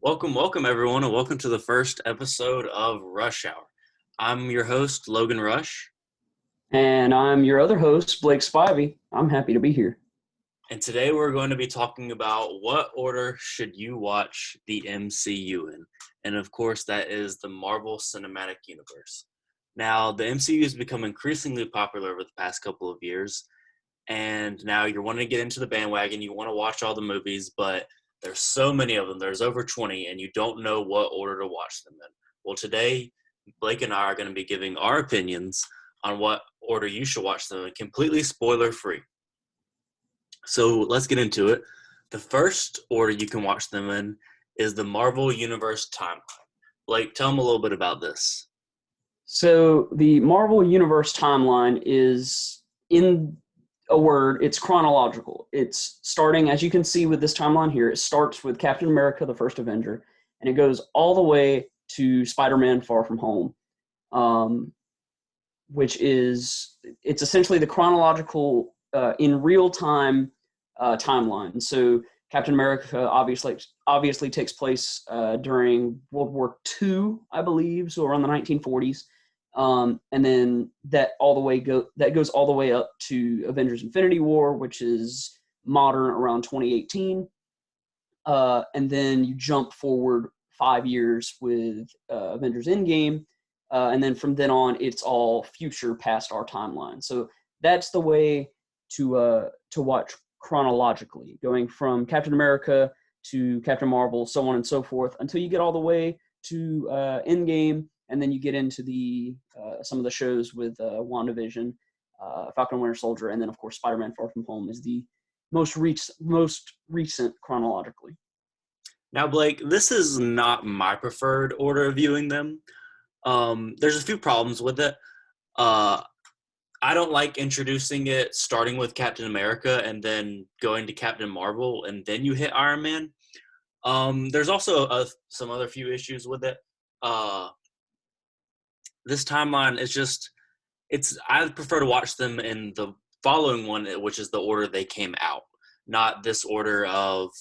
Welcome everyone, and welcome to the first episode of Rush Hour. I'm your host, Logan Rush, And I'm your other host, Blake Spivey. I'm happy to be here. and today we're going to be talking about what order should you watch the MCU in. And of course, that is the Marvel Cinematic Universe. Now, the MCU has become increasingly popular over the past couple of years, and now you're wanting to get into the bandwagon, you want to watch all the movies, but there's so many of them, there's over 20, and you don't know what order to watch them in. Well, today, Blake and I are going to be giving our opinions on what order you should watch them in, completely spoiler free. So let's get into it. The first order you can watch them in is the Marvel Universe timeline. Blake, tell them a little bit about this. So, the Marvel Universe timeline is, in a word, it's chronological. It's starting, as you can see with this timeline here, it starts with Captain America, the first Avenger, and it goes all the way to Spider-Man Far From Home, um, which is, it's essentially the chronological, in real time timeline. So, Captain America obviously takes place during World War II, I believe, so around the 1940s, and then that goes all the way up to Avengers: Infinity War, which is modern around 2018, and then you jump forward 5 years with Avengers: Endgame, and then from then on it's all future past our timeline. So that's the way to watch chronologically, going from Captain America to Captain Marvel, so on and so forth, until you get all the way to Endgame, and then you get into the some of the shows with WandaVision, Falcon and Winter Soldier, and then of course Spider-Man: Far From Home is the most recent chronologically. Now, Blake, this is not my preferred order of viewing them. There's a few problems with it. Uh, I don't like introducing it starting with Captain America and then going to Captain Marvel and then you hit Iron Man. There's also some other few issues with it. Uh, this timeline is just I prefer to watch them in the following one, which is the order they came out, not this order of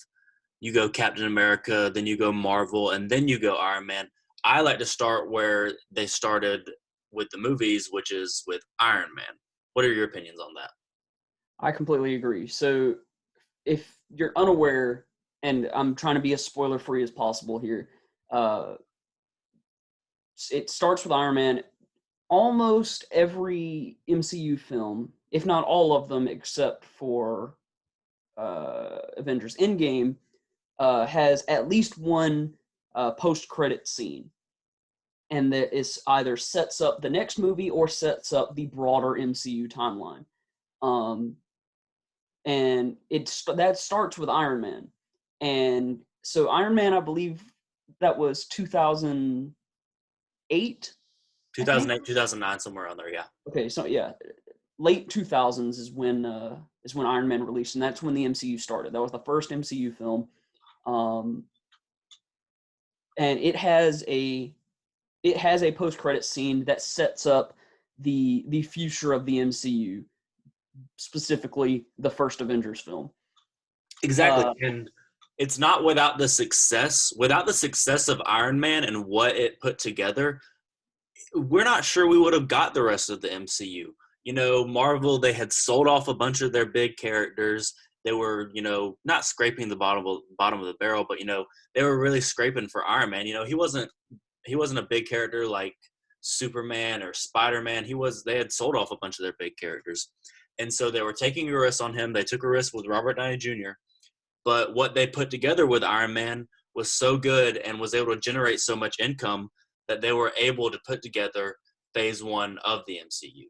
you go Captain America, then you go Marvel, and then you go Iron Man. I like to start where they started with the movies, which is with Iron Man. What are your opinions on that? I completely agree. So if you're unaware, and I'm trying to be as spoiler free as possible here, uh, it starts with Iron Man. Almost every MCU film, if not all of them, except for Avengers Endgame, has at least one post-credit scene, and that is either sets up the next movie or sets up the broader MCU timeline. Um, and that starts with Iron Man, and so Iron Man, I believe that was 2008, I think. 2008, 2009, somewhere on there, yeah. Okay, so yeah, late 2000s is when Iron Man released, and that's when the MCU started. That was the first MCU film, um, and it has a post credit scene that sets up the future of the MCU, specifically the first Avengers film. Exactly. Uh, And it's not without the success of Iron Man and what it put together, we're not sure we would have got the rest of the MCU. Marvel, they had sold off a bunch of their big characters. They were, not scraping the bottom of the barrel, but they were really scraping for Iron Man. He wasn't a big character like Superman or Spider-Man. They had sold off a bunch of their big characters. And so they were taking a risk on him. They took a risk with Robert Downey Jr. But what they put together with Iron Man was so good and was able to generate so much income that they were able to put together phase one of the MCU.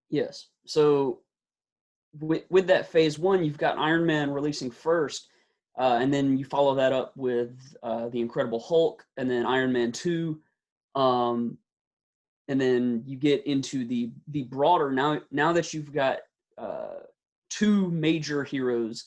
yes. So with that phase one, you've got Iron Man releasing first, and then you follow that up with the Incredible Hulk, and then Iron Man 2, um, and then you get into the broader, now that you've got uh, two major heroes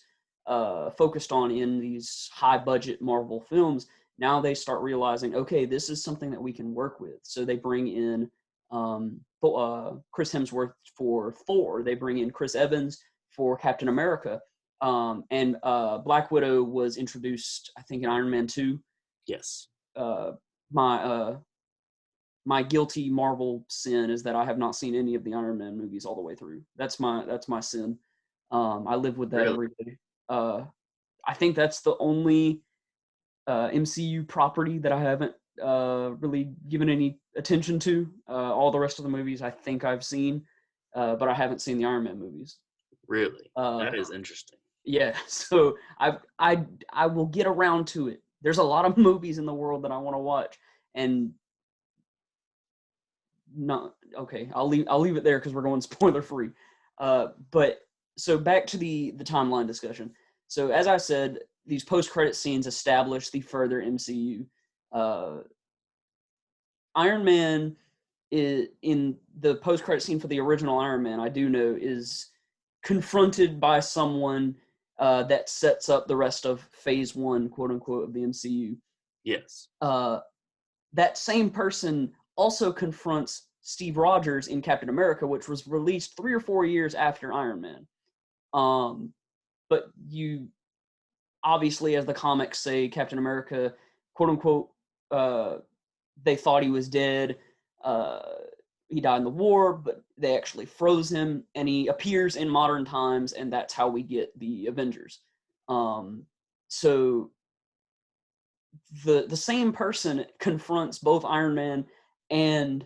focused on in these high budget Marvel films. Now they start realizing, okay, this is something that we can work with. So they bring in Chris Hemsworth for Thor. They bring in Chris Evans for Captain America. And Black Widow was introduced, I think, in Iron Man 2. Yes. My my guilty Marvel sin is that I have not seen any of the Iron Man movies all the way through. That's my sin. I live with that Really? every day. I think that's the only MCU property that I haven't really given any attention to. All the rest of the movies I think I've seen, but I haven't seen the Iron Man movies. Really? Uh, That is interesting. yeah, so I will get around to it. There's a lot of movies in the world that I want to watch, and not okay. I'll leave it there because we're going spoiler free. But so back to the timeline discussion. So as I said, these post credit scenes establish the further MCU. Uh, Iron Man is in the post credit scene for the original Iron Man. I do know is confronted by someone that sets up the rest of Phase 1, quote unquote, of the MCU. Yes. That same person also confronts Steve Rogers in Captain America, which was released 3 or 4 years after Iron Man. But you obviously, as the comics say, Captain America, quote unquote, they thought he was dead. He died in the war, but they actually froze him, and he appears in modern times, and that's how we get the Avengers. So the same person confronts both Iron Man and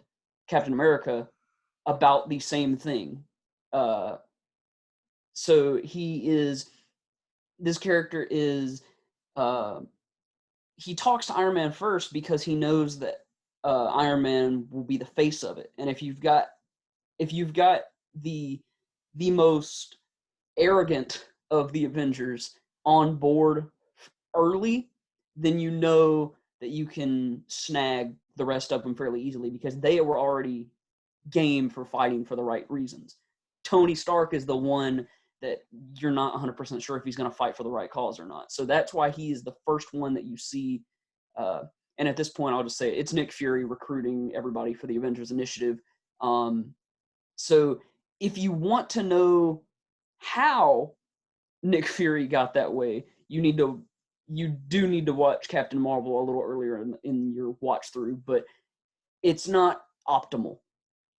Captain America about the same thing. So this character is he talks to Iron Man first because he knows that Iron Man will be the face of it. And if you've got the most arrogant of the Avengers on board early, then you know that you can snag the rest of them fairly easily because they were already game for fighting for the right reasons. Tony Stark is the one that you're not 100% sure if he's going to fight for the right cause or not. So that's why he is the first one that you see. And at this point, I'll just say it's Nick Fury recruiting everybody for the Avengers Initiative. So if you want to know how Nick Fury got that way, you do need to watch Captain Marvel a little earlier in your watch through, but it's not optimal.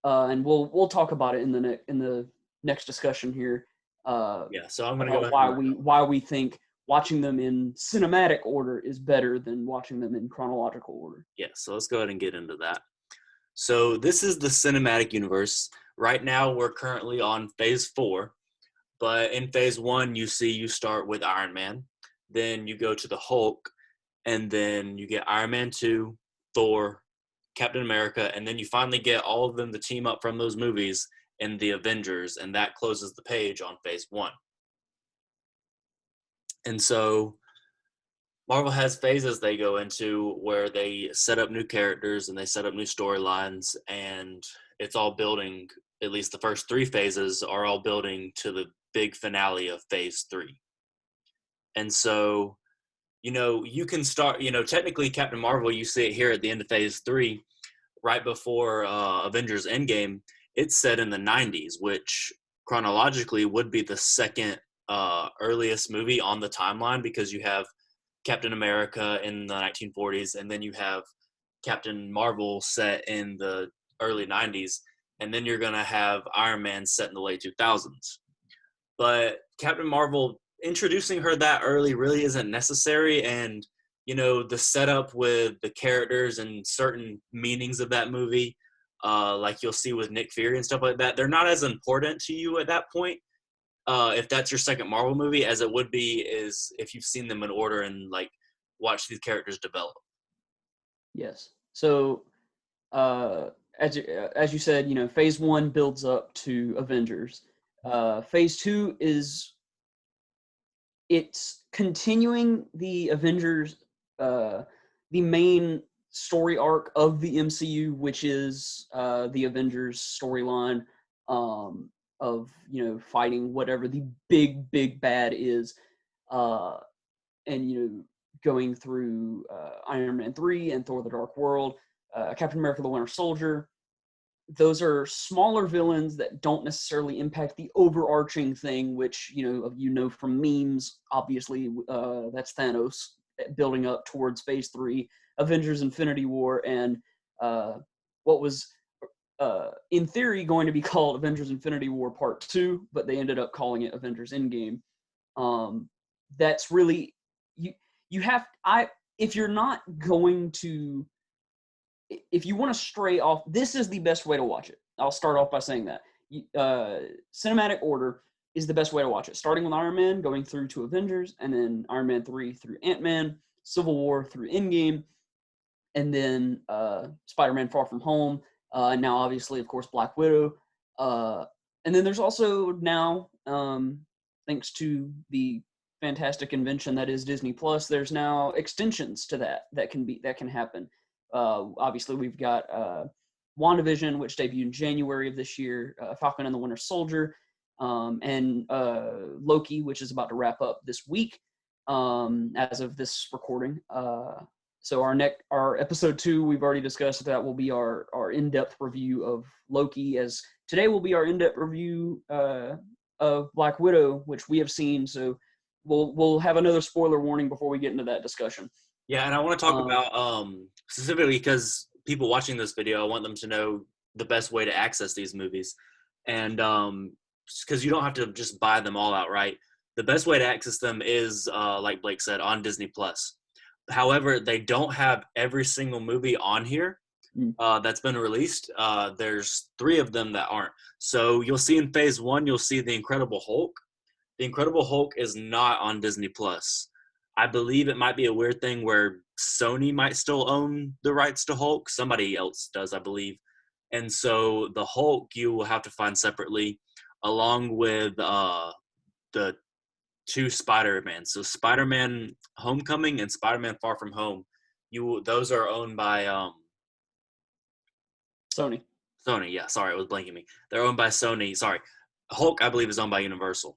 And we'll talk about it in the next discussion here. Yeah. So I'm gonna go About ahead. why we think watching them in cinematic order is better than watching them in chronological order. Yeah. So let's go ahead and get into that. So this is the cinematic universe. Right now, we're currently on Phase 4, but in Phase 1, you start with Iron Man, then you go to the Hulk, and then you get Iron Man 2, Thor, Captain America, and then you finally get all of them to team up from those movies in the Avengers, and that closes the page on Phase 1. And so Marvel has phases they go into where they set up new characters and they set up new storylines, and it's all building. At least the first 3 phases are all building to the big finale of Phase 3. And so, you can start. Technically, Captain Marvel, you see it here at the end of Phase 3, right before Avengers Endgame. It's set in the '90s, which chronologically would be the second earliest movie on the timeline because you have Captain America in the 1940s, and then you have Captain Marvel set in the early 90s, and then you're going to have Iron Man set in the late 2000s. But Captain Marvel, introducing her that early really isn't necessary, and the setup with the characters and certain meanings of that movie, like you'll see with Nick Fury and stuff like that, they're not as important to you at that point. If that's your second Marvel movie, as it would be is if you've seen them in order and watch these characters develop. Yes. So as you said, Phase 1 builds up to Avengers. Phase 2 it's continuing the Avengers, the main story arc of the MCU, which is the Avengers storyline of fighting whatever the big bad is, and going through Iron Man 3 and Thor: The Dark World, Captain America: The Winter Soldier, those are smaller villains that don't necessarily impact the overarching thing, which from memes. Obviously, that's Thanos building up towards Phase 3, Avengers: Infinity War, and what was in theory going to be called Avengers: Infinity War Part 2, but they ended up calling it Avengers: Endgame. That's really you have I if you're not going to if you want to stray off, this is the best way to watch it. I'll start off by saying that. Cinematic order is the best way to watch it. Starting with Iron Man, going through to Avengers, and then Iron Man 3 through Ant-Man, Civil War through Endgame, and then Spider-Man Far From Home, and now obviously, of course, Black Widow. And then there's also now, thanks to the fantastic invention that is Disney Plus, there's now extensions to that can happen. Obviously, we've got WandaVision, which debuted in January of this year, Falcon and the Winter Soldier, and Loki, which is about to wrap up this week as of this recording. So our episode 2, we've already discussed that will be our in-depth review of Loki, as today will be our in-depth review of Black Widow, which we have seen. So we'll have another spoiler warning before we get into that discussion. Yeah, and I want to talk about specifically because people watching this video, I want them to know the best way to access these movies. And because you don't have to just buy them all outright. The best way to access them is, like Blake said, on Disney Plus. However, they don't have every single movie on here that's been released. There's 3 of them that aren't. So you'll see in Phase 1, you'll see The Incredible Hulk. The Incredible Hulk is not on Disney Plus. I believe it might be a weird thing where Sony might still own the rights to Hulk. Somebody else does, I believe. And so the Hulk you will have to find separately, along with the 2 Spider-Man. So Spider-Man Homecoming and Spider-Man Far From Home, those are owned by Sony. Sony, yeah. Sorry, it was blanking me. They're owned by Sony. Sorry, Hulk, I believe, is owned by Universal.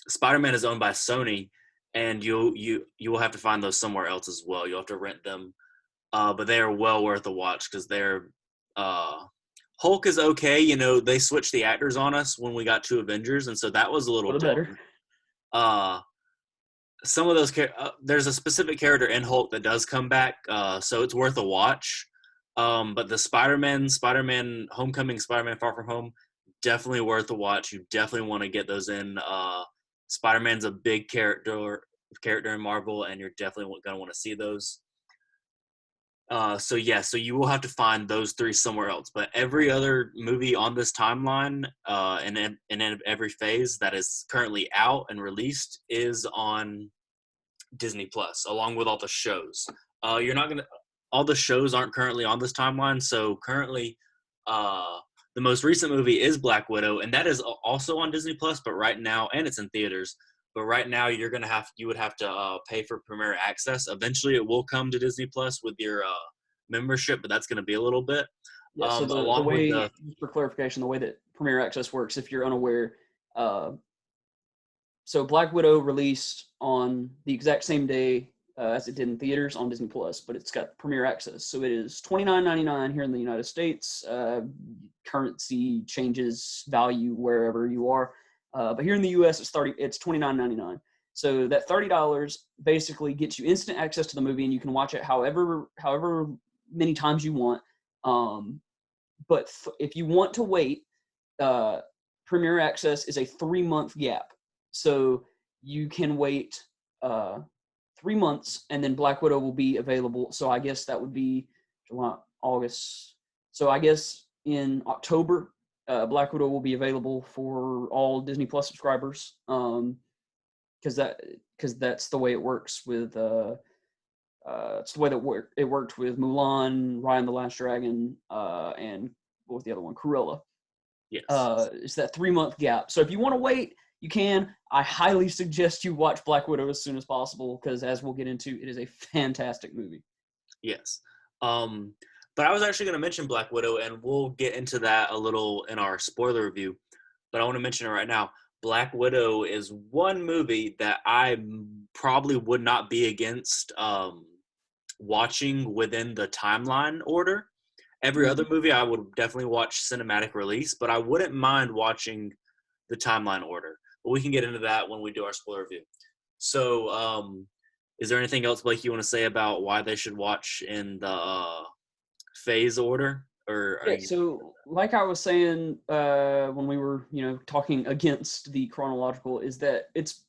Spider-Man is owned by Sony, and you will have to find those somewhere else as well. You'll have to rent them, but they are well worth a watch because they're Hulk is okay. They switched the actors on us when we got 2 Avengers, and so that was a little better. Some of those there's a specific character in Hulk that does come back, so it's worth a watch. But the Spider-Man Homecoming, Spider-Man Far From Home, definitely worth a watch. You definitely want to get those in. Spider-Man's a big character in Marvel, and you're definitely going to want to see those. So you will have to find those 3 somewhere else. But every other movie on this timeline, and in every phase that is currently out and released, is on Disney Plus, along with all the shows. All the shows aren't currently on this timeline. So currently, the most recent movie is Black Widow, and that is also on Disney Plus. But right now, and it's in theaters. But right now, you would have to pay for Premier Access. Eventually, it will come to Disney Plus with your membership, but that's going to be a little bit. Yeah. So the way, for clarification, the way that Premier Access works, if you're unaware, so Black Widow released on the exact same day as it did in theaters on Disney Plus, but it's got Premier Access. So it is $29.99 here in the United States. Currency changes value wherever you are. But here in the U.S., it's $29.99. So that $30 basically gets you instant access to the movie, and you can watch it however many times you want. But if you want to wait, Premier Access is a 3-month gap. So you can wait 3 months, and then Black Widow will be available. So I guess that would be July, August. So I guess in October, Black Widow will be available for all Disney Plus subscribers, because that's the way it works with it's the way that it worked with Mulan, Raya and the Last Dragon, and what was the other one, Cruella. Yes. It's that 3-month gap. So if you want to wait, you can. I highly suggest you watch Black Widow as soon as possible, because as we'll get into, it is a fantastic movie. Yes. But I was actually going to mention Black Widow, and we'll get into that a little in our spoiler review. But I want to mention it right now. Black Widow is one movie that I probably would not be against watching within the timeline order. Every other movie, I would definitely watch cinematic release, but I wouldn't mind watching the timeline order. But we can get into that when we do our spoiler review. So, is there anything else, Blake, you want to say about why they should watch in the phase order? Or are Yeah, you? so like I was saying when we were, talking against the chronological, is that it's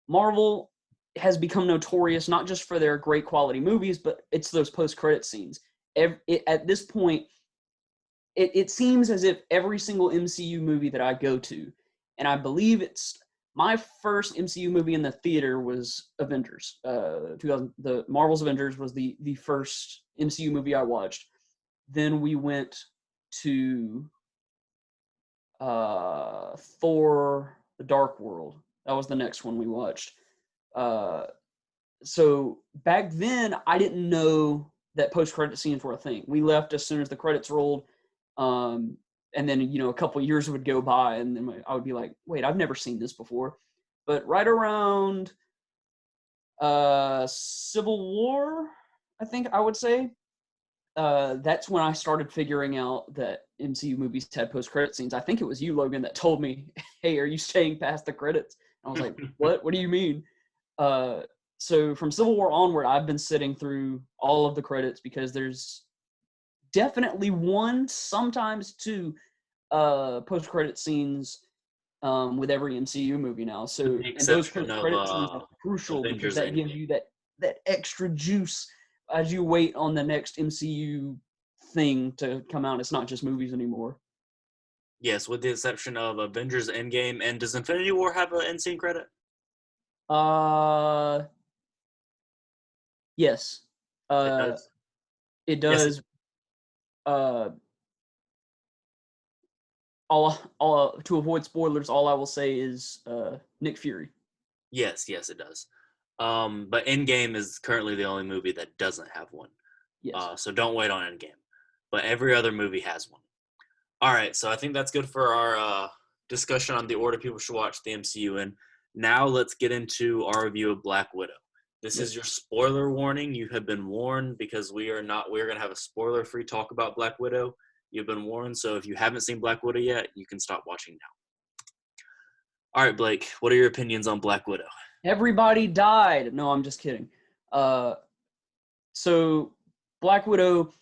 Marvel has become notorious not just for their great quality movies, but it's those post-credit scenes. At this point, it seems as if every single MCU movie that I go to, and I believe it's my first MCU movie in the theater was Avengers. 2000, the Marvel's Avengers was the first MCU movie I watched. Then we went to Thor: The Dark World. That was the next one we watched. Uh, so back then, I didn't know that post-credit scenes were a thing. We left as soon as the credits rolled, um, and then a couple of years would go by, and then I would be like, "Wait, I've never seen this before." But right around Civil War, I think I would say, that's when I started figuring out that MCU movies had post-credit scenes. I think it was you, Logan, that told me, "Hey, are you staying past the credits?" And I was like, "What? What do you mean?" Uh, so from Civil War onward, I've been sitting through all of the credits because there's definitely one, sometimes two, post-credit scenes with every MCU movie now. With So, the and those exception of post-credit scenes are crucial because Avengers that gives Endgame. you that extra juice as you wait on the next MCU thing to come out. It's not just movies anymore. Yes, with the exception of Avengers Endgame. And does Infinity War have an end scene credit? Uh, yes, It uh, does. it Yes. does. Uh, all to avoid spoilers, all I will say is Nick Fury. Yes, it does. But Endgame is currently the only movie that doesn't have one. Yes. So don't wait on Endgame. But every other movie has one. All right, so I think that's good for our discussion on the order people should watch the MCU in. Now let's get into our review of Black Widow. This is Yes. your spoiler warning. You have been warned because we're going to have a spoiler-free talk about Black Widow. You've been warned, so if you haven't seen Black Widow yet, you can stop watching now. All right, Blake, what are your opinions on Black Widow? Everybody died. No, I'm just kidding. Uh, so Black Widow,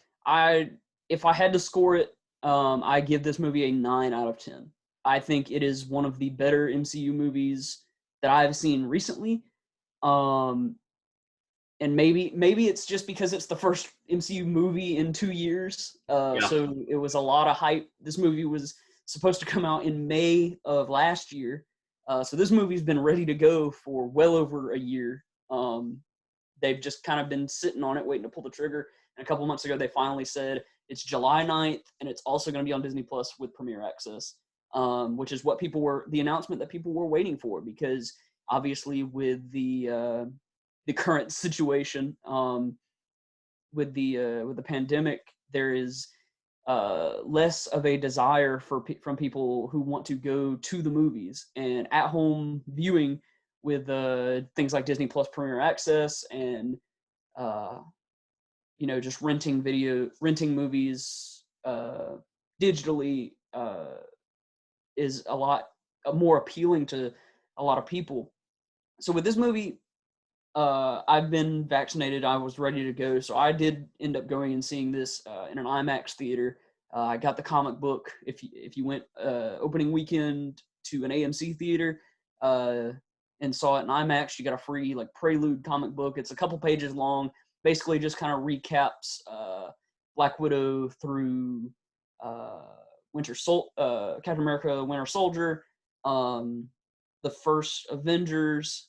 if I had to score it, I give this movie a 9 out of 10. I think it is one of the better MCU movies that I've seen recently. Um, and maybe it's just because it's the first MCU movie in 2 years. Yeah. So it was a lot of hype. This movie was supposed to come out in May of last year. So this movie's been ready to go for well over a year. They've just kind of been sitting on it, waiting to pull the trigger. And a couple months ago, they finally said it's July 9th, and it's also going to be on Disney Plus with Premiere Access, which is what the announcement that people were waiting for, because obviously with the current situation, with the pandemic, there is less of a desire from people who want to go to the movies, and at home viewing with things like Disney Plus Premiere Access and uh, just renting movies digitally is a lot more appealing to a lot of people. So with this movie, I've been vaccinated. I was ready to go, so I did end up going and seeing this in an IMAX theater. I got the comic book. If you went opening weekend to an AMC theater and saw it in IMAX, you got a free Prelude comic book. It's a couple pages long. Basically, just kind of recaps Black Widow through Captain America, Winter Soldier, the first Avengers,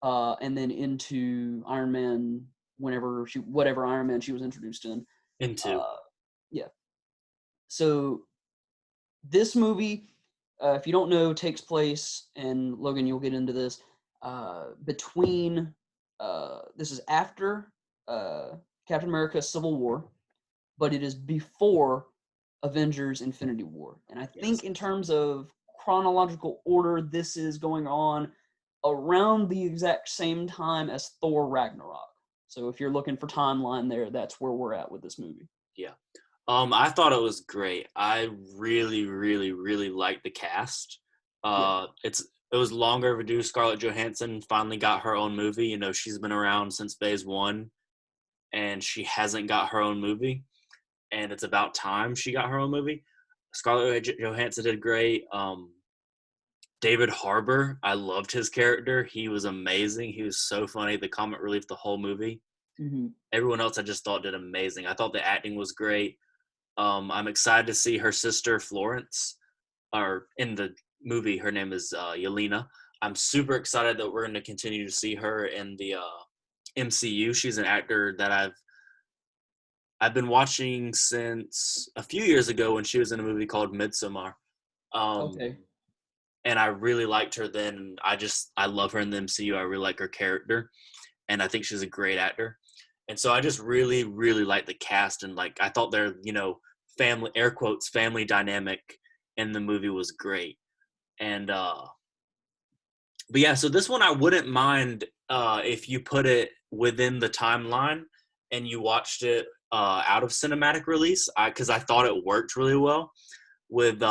and then into Iron Man whatever Iron Man she was introduced in. Into. Uh, yeah. So this movie, if you don't know, takes place, and Logan, you'll get into this, between, this is after Captain America Civil War, but it is before Avengers Infinity War. And I Yes. think in terms of chronological order, this is going on around the exact same time as Thor Ragnarok. So if you're looking for timeline there, that's where we're at with this movie. Yeah. I thought it was great. I really, really, really liked the cast. Yeah. It was longer overdue. Scarlett Johansson finally got her own movie. You know, she's been around since Phase One, and she hasn't got her own movie. And it's about time she got her own movie. Scarlett Johansson did great. David Harbour, I loved his character. He was amazing. He was so funny. The comic relief the whole movie. Mm-hmm. Everyone else I just thought did amazing. I thought the acting was great. I'm excited to see her sister Florence, or in the movie, her name is Yelena. I'm super excited that we're going to continue to see her in the MCU. She's an actor that I've been watching since a few years ago when she was in a movie called Midsommar. Um, Okay. and I really liked her then. I love her in the MCU. I really like her character, and I think she's a great actor. And so I just really, really like the cast, and like I thought their, family, air quotes, family dynamic in the movie was great. And but yeah, so this one I wouldn't mind if you put it within the timeline and you watched it out of cinematic release, because I thought it worked really well with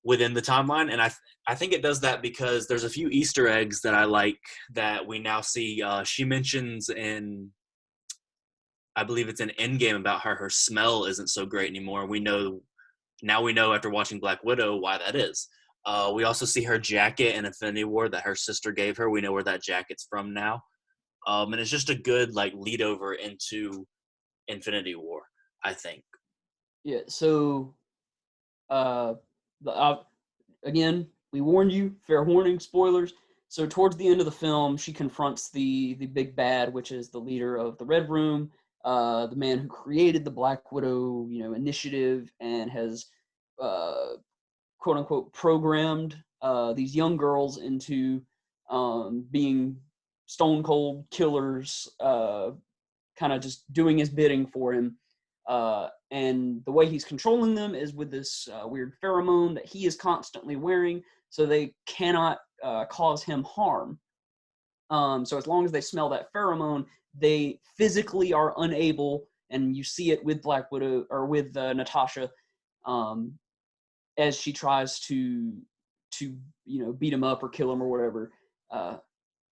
within the timeline, and I think it does that because there's a few Easter eggs that I like that we now see. She mentions in, I believe it's an Endgame, about her smell isn't so great anymore. We know after watching Black Widow why that is. We also see her jacket in Infinity War that her sister gave her. We know where that jacket's from now, and it's just a good like lead over into Infinity War, I think. Yeah. So, uh, again, we warned you. Fair warning. Spoilers. So, towards the end of the film, she confronts the big bad, which is the leader of the Red Room, the man who created the Black Widow, initiative, and has, uh, quote unquote, programmed these young girls into being stone cold killers, kind of just doing his bidding for him. And the way he's controlling them is with this weird pheromone that he is constantly wearing, so they cannot cause him harm. So as long as they smell that pheromone, they physically are unable, and you see it with Black Widow or with Natasha, um, as she tries to beat him up or kill him or whatever. Uh,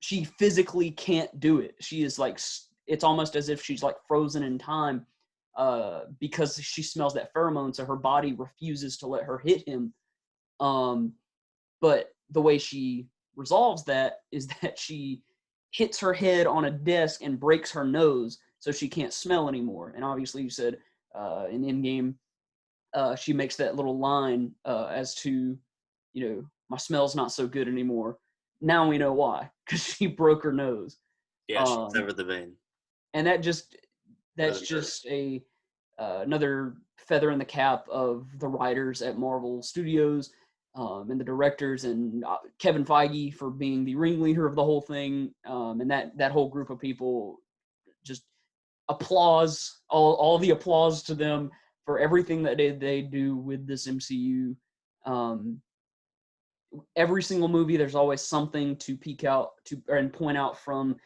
she physically can't do it. She is like, it's almost as if she's like frozen in time, because she smells that pheromone, so her body refuses to let her hit him. Um, but the way she resolves that is that she hits her head on a desk and breaks her nose, so she can't smell anymore. And obviously, you said in Endgame, she makes that little line as to, my smell's not so good anymore. Now we know why, because she broke her nose. Yeah, she Um, severed the vein. and Or that's the nerve. just a another feather in the cap of the writers at Marvel Studios, and the directors, and Kevin Feige for being the ringleader of the whole thing, and that whole group of people. Just applause, all the applause to them for everything that they do with this MCU. Um, every single movie, there's always something to peek out to and point out from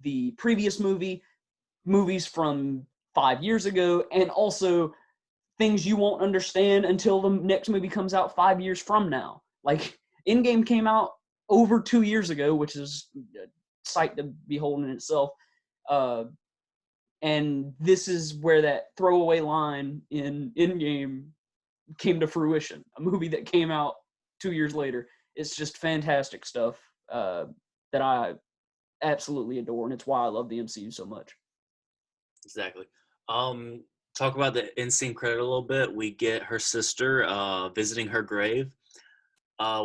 the previous movies from 5 years ago, and also things you won't understand until the next movie comes out 5 years from now. Like, Endgame came out over 2 years ago, which is a sight to behold in itself. Uh, and this is where that throwaway line in Endgame came to fruition. A movie that came out 2 years later. It's just fantastic stuff that I absolutely adore, and it's why I love the MCU so much. Exactly. Um, Talk about the in scene credit a little bit. We get her sister visiting her grave.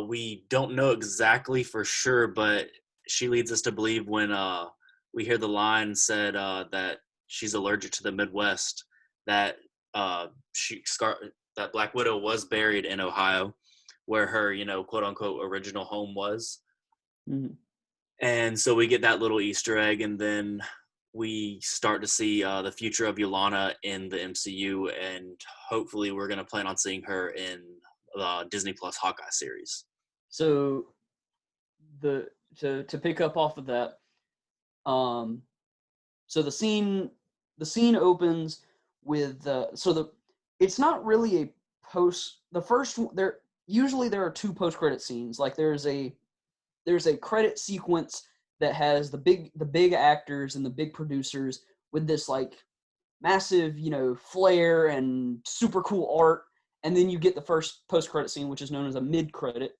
We don't know exactly for sure, but she leads us to believe when we hear the line said that she's allergic to the Midwest, that that Black Widow was buried in Ohio, where her, quote unquote original home was. Mm-hmm. And so we get that little Easter egg, and then we start to see the future of Yolana in the MCU, and hopefully we're going to plan on seeing her in the Disney Plus Hawkeye series. So the to pick up off of that, um, so the scene opens with it's not really a post. The first there usually there are two post credit scenes. Like there's a credit sequence that has the big actors and the big producers with this like massive, flair and super cool art. And then you get the first post-credit scene, which is known as a mid-credit.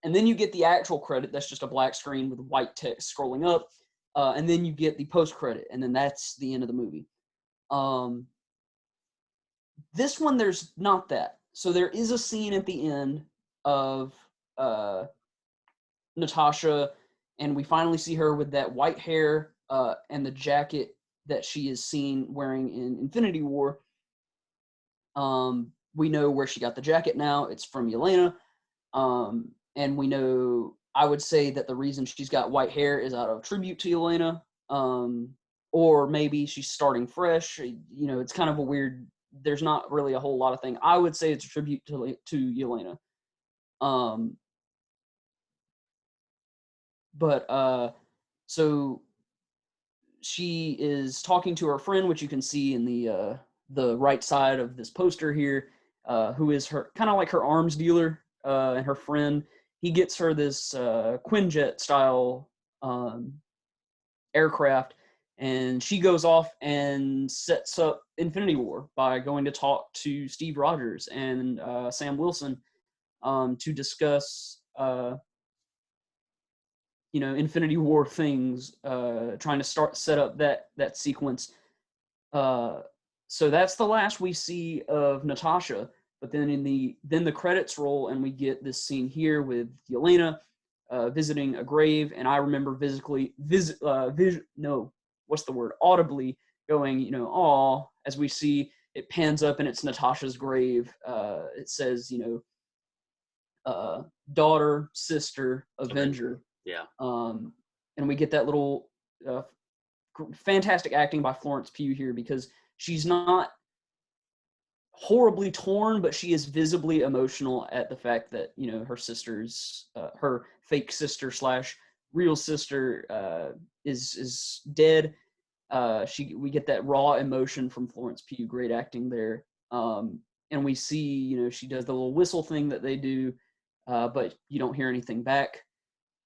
And then you get the actual credit, that's just a black screen with white text scrolling up. And then you get the post-credit, and then that's the end of the movie. This one, there's not that. So there is a scene at the end of Natasha, and we finally see her with that white hair and the jacket that she is seen wearing in Infinity War. We know where she got the jacket now. It's from Yelena. And we know, I would say that the reason she's got white hair is out of tribute to Yelena. Or maybe she's starting fresh. It's kind of a weird, there's not really a whole lot of thing. I would say it's a tribute to Yelena. So she is talking to her friend, which you can see in the right side of this poster here, who is her kind of like her arms dealer, and her friend. He gets her this Quinjet style aircraft, and she goes off and sets up Infinity War by going to talk to Steve Rogers and Sam Wilson to discuss Infinity War things, trying to set up that sequence. So that's the last we see of Natasha. But then the credits roll, and we get this scene here with Yelena visiting a grave, and I remember audibly going, "Aw," as we see it pans up and it's Natasha's grave. It says, daughter, sister, Avenger. Yeah. And we get that little fantastic acting by Florence Pugh here, because she's not horribly torn, but she is visibly emotional at the fact that her sister's her fake sister / real sister is dead. We get that raw emotion from Florence Pugh. Great acting there. And we see she does the little whistle thing that they do, but you don't hear anything back.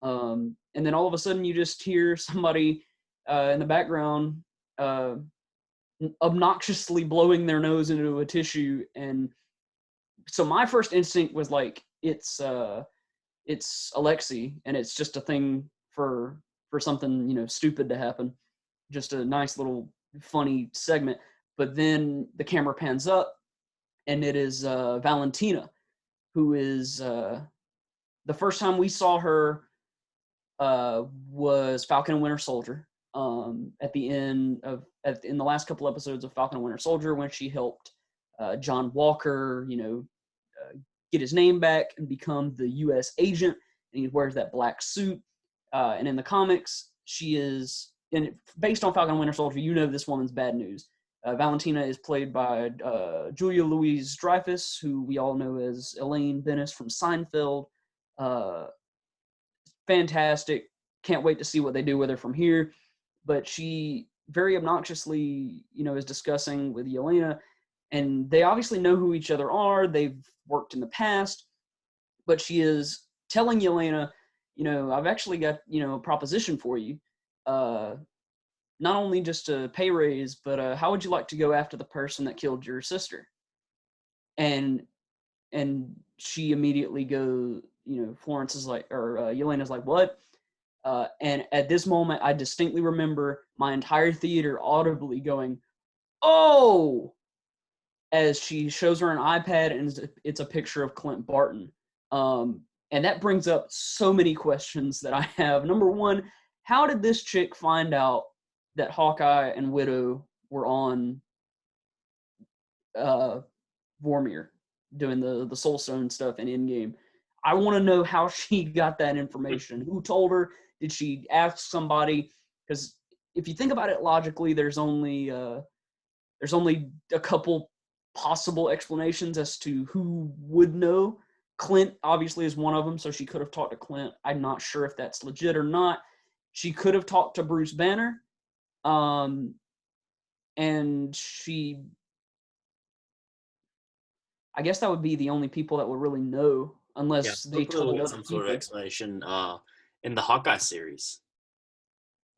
And then all of a sudden you just hear somebody in the background obnoxiously blowing their nose into a tissue. And so my first instinct was like, it's Alexei, and it's just a thing for something stupid to happen, just a nice little funny segment. But then the camera pans up, and it is Valentina, who is the first time we saw her was Falcon and Winter Soldier. At the end in the last couple episodes of Falcon and Winter Soldier, when she helped John Walker, get his name back and become the U.S. agent, and he wears that black suit. And in the comics, she is, and based on Falcon and Winter Soldier, this woman's bad news. Valentina is played by Julia Louis-Dreyfus, who we all know as Elaine Bennis from Seinfeld. Fantastic. Can't wait to see what they do with her from here. But she very obnoxiously, is discussing with Yelena, and they obviously know who each other are. They've worked in the past, but she is telling Yelena, I've actually got, a proposition for you. Not only just a pay raise, but how would you like to go after the person that killed your sister? And she immediately goes, Florence is like, or Yelena's like, what? And at this moment, I distinctly remember my entire theater audibly going, "Oh!" as she shows her an iPad, and it's a picture of Clint Barton. And that brings up so many questions that I have. Number one, how did this chick find out that Hawkeye and Widow were on Vormir doing the Soul Stone stuff in Endgame? I want to know how she got that information. Who told her? Did she ask somebody? Because if you think about it logically, there's only a couple possible explanations as to who would know. Clint obviously is one of them, so she could have talked to Clint. I'm not sure if that's legit or not. She could have talked to Bruce Banner, and she I guess that would be the only people that would really know Yeah, unless they hopefully we'll told get other some sort of people. explanation in the Hawkeye series.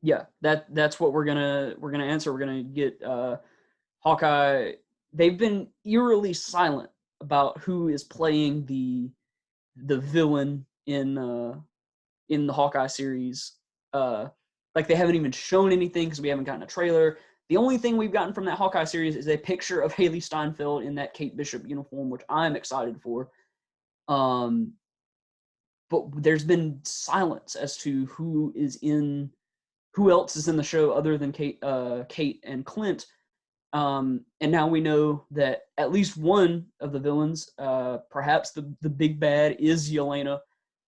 Yeah, that's what we're gonna answer. We're gonna get Hawkeye. They've been eerily silent about who is playing the villain in the Hawkeye series. Like they haven't even shown anything because we haven't gotten a trailer. The only thing we've gotten from that Hawkeye series is a picture of Haley Steinfeld in that Kate Bishop uniform, which I'm excited for. Um, but there's been silence as to who else is in the show other than Kate and Clint. And now we know that at least one of the villains, perhaps the big bad, is Yelena,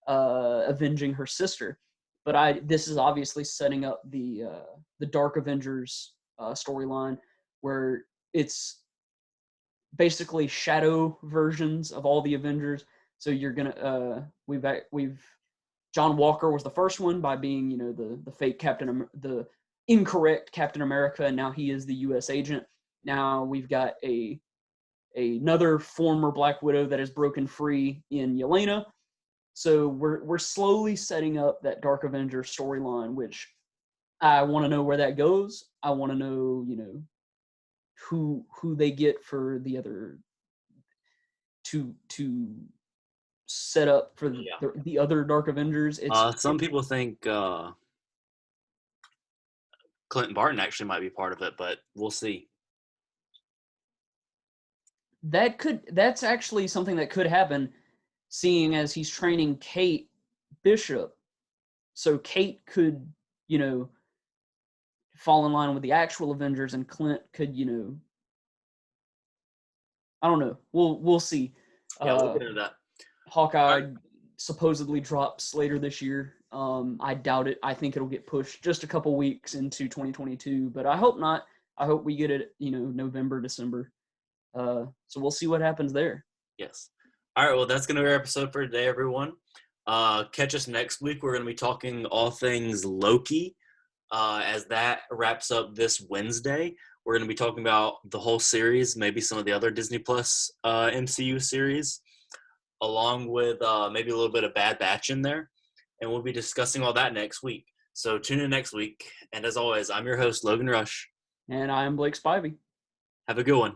avenging her sister. But this is obviously setting up the Dark Avengers storyline, where it's basically shadow versions of all the Avengers. So you're gonna we've John Walker was the first one by being the fake the incorrect Captain America, and now he is the U.S. agent. Now we've got another former Black Widow that has broken free in Yelena. So we're slowly setting up that Dark Avenger storyline, which I want to know where that goes. I want to know, who they get for the other to set up for Yeah. the other Dark Avengers. Some people think Clinton Barton actually might be part of it, but we'll see. That's actually something that could happen, seeing as he's training Kate Bishop. So Kate could, fall in line with the actual Avengers, and Clint could, I don't know. We'll see. Yeah, we'll get into that. Hawkeye Right. supposedly drops later this year. I doubt it. I think it'll get pushed just a couple weeks into 2022, but I hope not. I hope we get it, November, December. So we'll see what happens there. Yes. All right. Well, that's going to be our episode for today, everyone. Catch us next week. We're going to be talking all things Loki. As that wraps up this Wednesday, we're going to be talking about the whole series, maybe some of the other Disney Plus MCU series, along with maybe a little bit of Bad Batch in there. And we'll be discussing all that next week. So tune in next week. And as always, I'm your host, Logan Rush. And I am Blake Spivey. Have a good one.